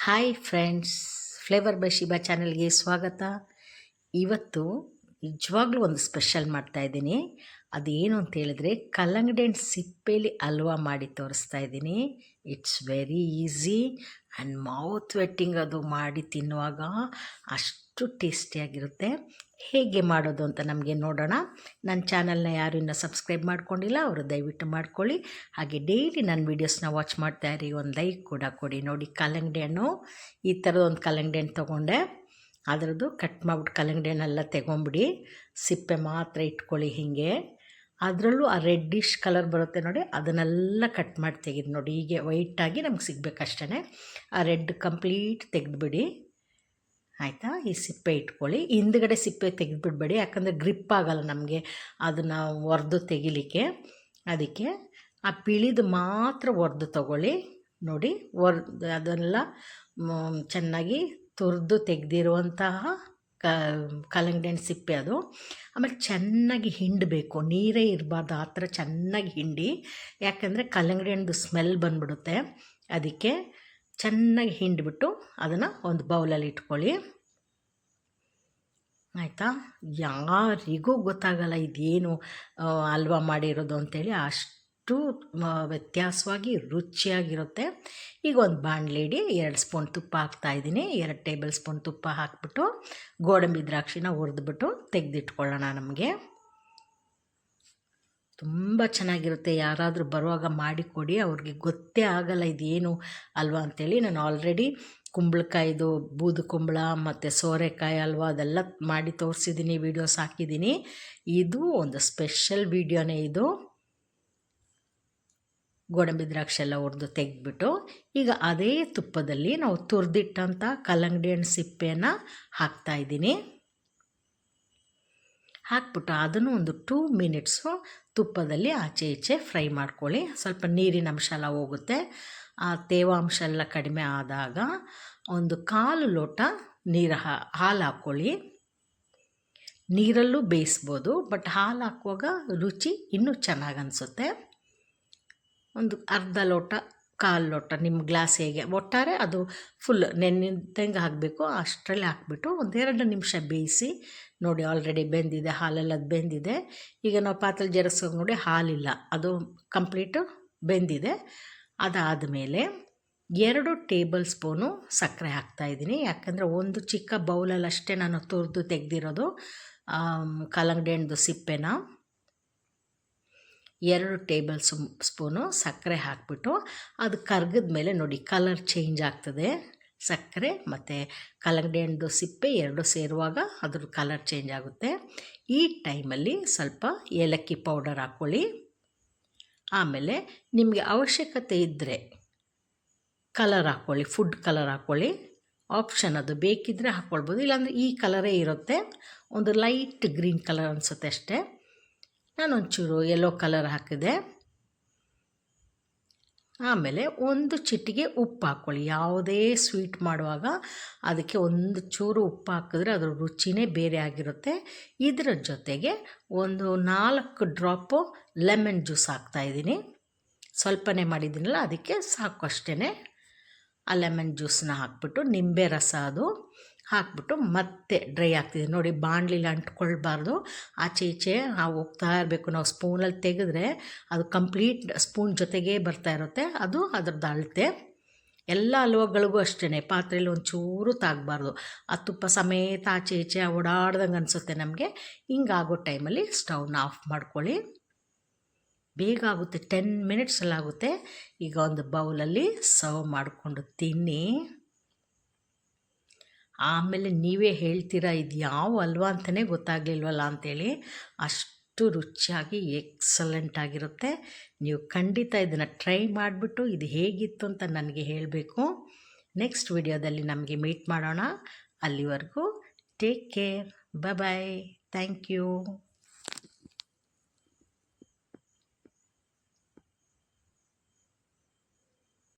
Hi friends, flavour by Shiba ಚಾನಲ್ಗೆ ಸ್ವಾಗತ. ಇವತ್ತು ನಿಜವಾಗ್ಲೂ ಒಂದು ಸ್ಪೆಷಲ್ ಮಾಡ್ತಾಯಿದ್ದೀನಿ. ಅದೇನು ಅಂತ ಹೇಳಿದ್ರೆ ಕಲ್ಲಂಗಡಿ ಹಣ್ಣು ಸಿಪ್ಪೆಲಿ ಹಲ್ವಾ ಮಾಡಿ ತೋರಿಸ್ತಾ ಇದ್ದೀನಿ. It's very easy and mouth wetting. ಅದು ಮಾಡಿ ತಿನ್ನುವಾಗ ಅಷ್ಟು ಟೇಸ್ಟಿಯಾಗಿರುತ್ತೆ. ಹೇಗೆ ಮಾಡೋದು ಅಂತ ನಮಗೆ ನೋಡೋಣ. ನನ್ನ ಚಾನಲ್ನ ಯಾರು ಇನ್ನೂ ಸಬ್ಸ್ಕ್ರೈಬ್ ಮಾಡ್ಕೊಂಡಿಲ್ಲ ಅವರು ದಯವಿಟ್ಟು ಮಾಡ್ಕೊಳ್ಳಿ. ಹಾಗೆ ಡೈಲಿ ನನ್ನ ವೀಡಿಯೋಸ್ನ ವಾಚ್ ಮಾಡ್ತಾಯಿರಿ, ಒಂದು ಲೈಕ್ ಕೂಡ ಕೊಡಿ. ನೋಡಿ, ಕಲ್ಲಂಗಡಿ ಹಣ್ಣು ಈ ಥರದ ಒಂದು ಕಲ್ಲಂಗಡಿ ಹಣ್ಣು ತೊಗೊಂಡೆ. ಅದರದ್ದು ಕಟ್ ಮಾಡಿಬಿಟ್ಟು ಕಲ್ಲಂಗಡಿ ಹಣ್ಣೆಲ್ಲ ತೆಗೊಂಬಿಡಿ, ಸಿಪ್ಪೆ ಮಾತ್ರ ಇಟ್ಕೊಳ್ಳಿ. ಹೀಗೆ ಅದರಲ್ಲೂ ಆ ರೆಡ್ಡಿಶ್ ಕಲರ್ ಬರುತ್ತೆ ನೋಡಿ, ಅದನ್ನೆಲ್ಲ ಕಟ್ ಮಾಡಿ ತೆಗೆದು ನೋಡಿ. ಹೀಗೆ ವೈಟಾಗಿ ನಮ್ಗೆ ಸಿಗಬೇಕಷ್ಟೇ. ಆ ರೆಡ್ ಕಂಪ್ಲೀಟ್ ತೆಗೆದುಬಿಡಿ, ಆಯಿತಾ. ಈ ಸಿಪ್ಪೆ ಇಟ್ಕೊಳ್ಳಿ, ಹಿಂದ್ಗಡೆ ಸಿಪ್ಪೆ ತೆಗೆದುಬಿಡ್ಬೇಡಿ, ಯಾಕಂದರೆ ಗ್ರಿಪ್ ಆಗೋಲ್ಲ ನಮಗೆ ಅದನ್ನು ಒರೆದು ತೆಗಿಲಿಕ್ಕೆ. ಅದಕ್ಕೆ ಆ ಪಿಳಿದು ಮಾತ್ರ ಒರೆದು ತಗೊಳ್ಳಿ. ನೋಡಿ, ಅದನ್ನೆಲ್ಲ ಚೆನ್ನಾಗಿ ತುರಿದು ತೆಗೆದಿರುವಂತಹ ಕಲ್ಲಂಗಡಿ ಹಣ್ಣು ಸಿಪ್ಪೆ ಅದು. ಆಮೇಲೆ ಚೆನ್ನಾಗಿ ಹಿಂಡಬೇಕು, ನೀರೇ ಇರಬಾರ್ದು, ಆ ಥರ ಚೆನ್ನಾಗಿ ಹಿಂಡಿ. ಯಾಕಂದರೆ ಕಲ್ಲಂಗಡಿ ಹಣ್ಣು ಸ್ಮೆಲ್ ಬಂದ್ಬಿಡುತ್ತೆ. ಅದಕ್ಕೆ ಚೆನ್ನಾಗಿ ಹಿಂಡಿಬಿಟ್ಟು ಅದನ್ನು ಒಂದು ಬೌಲಲ್ಲಿ ಇಟ್ಕೊಳ್ಳಿ, ಆಯಿತಾ. ಯಾರಿಗೂ ಗೊತ್ತಾಗಲ್ಲ ಇದೇನು ಹಲ್ವಾ ಮಾಡಿರೋದು ಅಂಥೇಳಿ, ಅಷ್ಟು ವ್ಯತ್ಯಾಸವಾಗಿ ರುಚಿಯಾಗಿರುತ್ತೆ. ಈಗ ಒಂದು ಬಾಣಲೆ ಇಡಿ, 2 ಸ್ಪೂನ್ ತುಪ್ಪ ಹಾಕ್ತಾಯಿದ್ದೀನಿ. 2 ಟೇಬಲ್ ಸ್ಪೂನ್ ತುಪ್ಪ ಹಾಕ್ಬಿಟ್ಟು ಗೋಡಂಬಿ ದ್ರಾಕ್ಷಿನ ಹುರಿದ್ಬಿಟ್ಟು ತೆಗೆದಿಟ್ಕೊಳ್ಳೋಣ. ನಮಗೆ ತುಂಬ ಚೆನ್ನಾಗಿರುತ್ತೆ. ಯಾರಾದರೂ ಬರುವಾಗ ಮಾಡಿಕೊಡಿ, ಅವ್ರಿಗೆ ಗೊತ್ತೇ ಆಗಲ್ಲ ಇದೇನು ಅಲ್ವಾ ಅಂಥೇಳಿ. ನಾನು ಆಲ್ರೆಡಿ ಕುಂಬಳಕಾಯಿದು ಬೂದು ಕುಂಬಳ ಮತ್ತು ಸೋರೆಕಾಯಿ ಹಲ್ವಾ ಅದೆಲ್ಲ ಮಾಡಿ ತೋರಿಸಿದ್ದೀನಿ, ವೀಡಿಯೋಸ್ ಹಾಕಿದ್ದೀನಿ. ಇದು ಒಂದು ಸ್ಪೆಷಲ್ ವೀಡಿಯೋನೇ ಇದು. ಗೋಡಂಬಿ ದ್ರಾಕ್ಷಿ ಎಲ್ಲ ಹುರಿದು ತೆಗೆದ್ಬಿಟ್ಟು ಈಗ ಅದೇ ತುಪ್ಪದಲ್ಲಿ ನಾವು ತುರಿದಿಟ್ಟಂಥ ಕಲ್ಲಂಗಡಿ ಹಣ್ಣು ಸಿಪ್ಪೆಯನ್ನು ಹಾಕ್ತಾಯಿದ್ದೀನಿ. ಹಾಕ್ಬಿಟ್ಟು ಅದನ್ನು ಒಂದು 2 ಮಿನಿಟ್ಸು ತುಪ್ಪದಲ್ಲಿ ಆಚೆ ಈಚೆ ಫ್ರೈ ಮಾಡ್ಕೊಳ್ಳಿ. ಸ್ವಲ್ಪ ನೀರಿನ ಅಂಶ ಎಲ್ಲ ಹೋಗುತ್ತೆ. ಆ ತೇವಾಂಶ ಎಲ್ಲ ಕಡಿಮೆ ಆದಾಗ ಒಂದು 1/4 ಲೋಟ ಹಾಲು ಹಾಕ್ಕೊಳ್ಳಿ. ನೀರಲ್ಲೂ ಬೇಯಿಸ್ಬೋದು, ಬಟ್ ಹಾಲು ಹಾಕುವಾಗ ರುಚಿ ಇನ್ನೂ ಚೆನ್ನಾಗಿ ಅನಿಸುತ್ತೆ. ಒಂದು ಅರ್ಧ ಲೋಟ, 1/4 ಲೋಟ ನಿಮ್ಮ ಗ್ಲಾಸ್ ಹೇಗೆ, ಒಟ್ಟಾರೆ ಅದು ಫುಲ್ ನೆನೆದಂಗೆ ಹಾಕಬೇಕು. ಅಷ್ಟರಲ್ಲಿ ಹಾಕ್ಬಿಟ್ಟು ಒಂದು 2 ನಿಮಿಷ ಬೇಯಿಸಿ. ನೋಡಿ, ಆಲ್ರೆಡಿ ಬೆಂದಿದೆ, ಹಾಲೆಲ್ಲ ಬೆಂದಿದೆ. ಈಗ ನಾವು ಪಾತ್ರೆ ಜರಸ್ಕೋಗಿ ನೋಡಿ, ಹಾಲಿಲ್ಲ, ಅದು ಕಂಪ್ಲೀಟು ಬೆಂದಿದೆ. ಅದಾದಮೇಲೆ 2 ಟೇಬಲ್ ಸ್ಪೂನು ಸಕ್ಕರೆ ಹಾಕ್ತಾಯಿದ್ದೀನಿ. ಯಾಕಂದರೆ ಒಂದು ಚಿಕ್ಕ ಬೌಲಲ್ಲಷ್ಟೇ ನಾನು ತುರಿದು ತೆಗೆದಿರೋದು ಕಲ್ಲಂಗಡಿ ಹಣ್ಣು ಸಿಪ್ಪೆನ. 2 ಟೇಬಲ್ ಸ್ಪೂನು ಸಕ್ಕರೆ ಹಾಕಿಬಿಟ್ಟು ಅದು ಕರಗಿದ ಮೇಲೆ ನೋಡಿ ಕಲರ್ ಚೇಂಜ್ ಆಗ್ತದೆ. ಸಕ್ಕರೆ ಮತ್ತು ಕಲ್ಲಂಗಡಿ ಹಣ್ಣು ಸಿಪ್ಪೆ 2 ಸೇರುವಾಗ ಅದ್ರ ಕಲರ್ ಚೇಂಜ್ ಆಗುತ್ತೆ. ಈ ಟೈಮಲ್ಲಿ ಸ್ವಲ್ಪ ಏಲಕ್ಕಿ ಪೌಡರ್ ಹಾಕ್ಕೊಳ್ಳಿ. ಆಮೇಲೆ ನಿಮಗೆ ಅವಶ್ಯಕತೆ ಇದ್ದರೆ ಕಲರ್ ಹಾಕ್ಕೊಳ್ಳಿ, ಫುಡ್ ಕಲರ್ ಹಾಕ್ಕೊಳ್ಳಿ, ಆಪ್ಷನ್ ಅದು. ಬೇಕಿದ್ದರೆ ಹಾಕ್ಕೊಳ್ಬೋದು, ಇಲ್ಲಾಂದರೆ ಈ ಕಲರೇ ಇರುತ್ತೆ. ಒಂದು ಲೈಟ್ ಗ್ರೀನ್ ಕಲರ್ ಅನಿಸುತ್ತೆ ಅಷ್ಟೇ. ನಾನೊಂಚೂರು ಯೆಲ್ಲೋ ಕಲರ್ ಹಾಕಿದೆ. ಆಮೇಲೆ ಒಂದು ಚಿಟಿಕೆ ಉಪ್ಪು ಹಾಕ್ಕೊಳ್ಳಿ. ಯಾವುದೇ ಸ್ವೀಟ್ ಮಾಡುವಾಗ ಅದಕ್ಕೆ ಒಂದು ಚೂರು ಉಪ್ಪು ಹಾಕಿದ್ರೆ ಅದರ ರುಚಿನೇ ಬೇರೆ ಆಗಿರುತ್ತೆ. ಇದರ ಜೊತೆಗೆ ಒಂದು 4 ಡ್ರಾಪು ಲೆಮನ್ ಜ್ಯೂಸ್ ಹಾಕ್ತಾಯಿದ್ದೀನಿ. ಸ್ವಲ್ಪನೇ ಮಾಡಿದ್ದೀನಲ್ಲ, ಅದಕ್ಕೆ ಸಾಕು ಅಷ್ಟೇ. ಆ ಲೆಮನ್ ಜ್ಯೂಸನ್ನ ಹಾಕ್ಬಿಟ್ಟು, ನಿಂಬೆ ರಸ ಅದು ಹಾಕ್ಬಿಟ್ಟು ಮತ್ತೆ ಡ್ರೈ ಆಗ್ತಿದೆ. ನೋಡಿ, ಬಾಣಲಿಲಿ ಅಂಟ್ಕೊಳ್ಬಾರ್ದು, ಆಚೆ ಈಚೆ ಹೋಗ್ತಾ ಇರಬೇಕು. ನಾವು ಸ್ಪೂನಲ್ಲಿ ತೆಗೆದ್ರೆ ಅದು ಕಂಪ್ಲೀಟ್ ಸ್ಪೂನ್ ಜೊತೆಗೇ ಬರ್ತಾ ಇರುತ್ತೆ, ಅದು ಅದರದ್ದು ಅಳತೆ. ಎಲ್ಲ ಹಲ್ವಗಳಿಗೂ ಅಷ್ಟೇ, ಪಾತ್ರೆಯಲ್ಲಿ ಒಂಚೂರು ತಾಗಬಾರ್ದು. ಆ ತುಪ್ಪ ಸಮೇತ ಆಚೆ ಈಚೆ ಓಡಾಡ್ದಂಗೆ ಅನಿಸುತ್ತೆ ನಮಗೆ. ಹಿಂಗಾಗೋ ಟೈಮಲ್ಲಿ ಸ್ಟವ್ನ ಆಫ್ ಮಾಡ್ಕೊಳ್ಳಿ. ಬೇಗ ಆಗುತ್ತೆ, 10 ಮಿನಿಟ್ಸಲ್ಲಾಗುತ್ತೆ. ಈಗ ಒಂದು ಬೌಲಲ್ಲಿ ಸರ್ವ್ ಮಾಡಿಕೊಂಡು ತಿನ್ನಿ. ಆಮೇಲೆ ನೀವೇ ಹೇಳ್ತೀರಾ ಇದು ಯಾವ ಹಲ್ವಾ ಅಂತಲೇ ಗೊತ್ತಾಗಲಿಲ್ವಲ್ಲ ಅಂಥೇಳಿ. ಅಷ್ಟು ರುಚಿಯಾಗಿ ಎಕ್ಸಲೆಂಟ್ ಆಗಿರುತ್ತೆ. ನೀವು ಖಂಡಿತ ಇದನ್ನು ಟ್ರೈ ಮಾಡಿಬಿಟ್ಟು ಇದು ಹೇಗಿತ್ತು ಅಂತ ನನಗೆ ಹೇಳಬೇಕು. ನೆಕ್ಸ್ಟ್ ವಿಡಿಯೋದಲ್ಲಿ ನಮಗೆ ಮೀಟ್ ಮಾಡೋಣ. ಅಲ್ಲಿವರೆಗೂ take care, bye, thank you.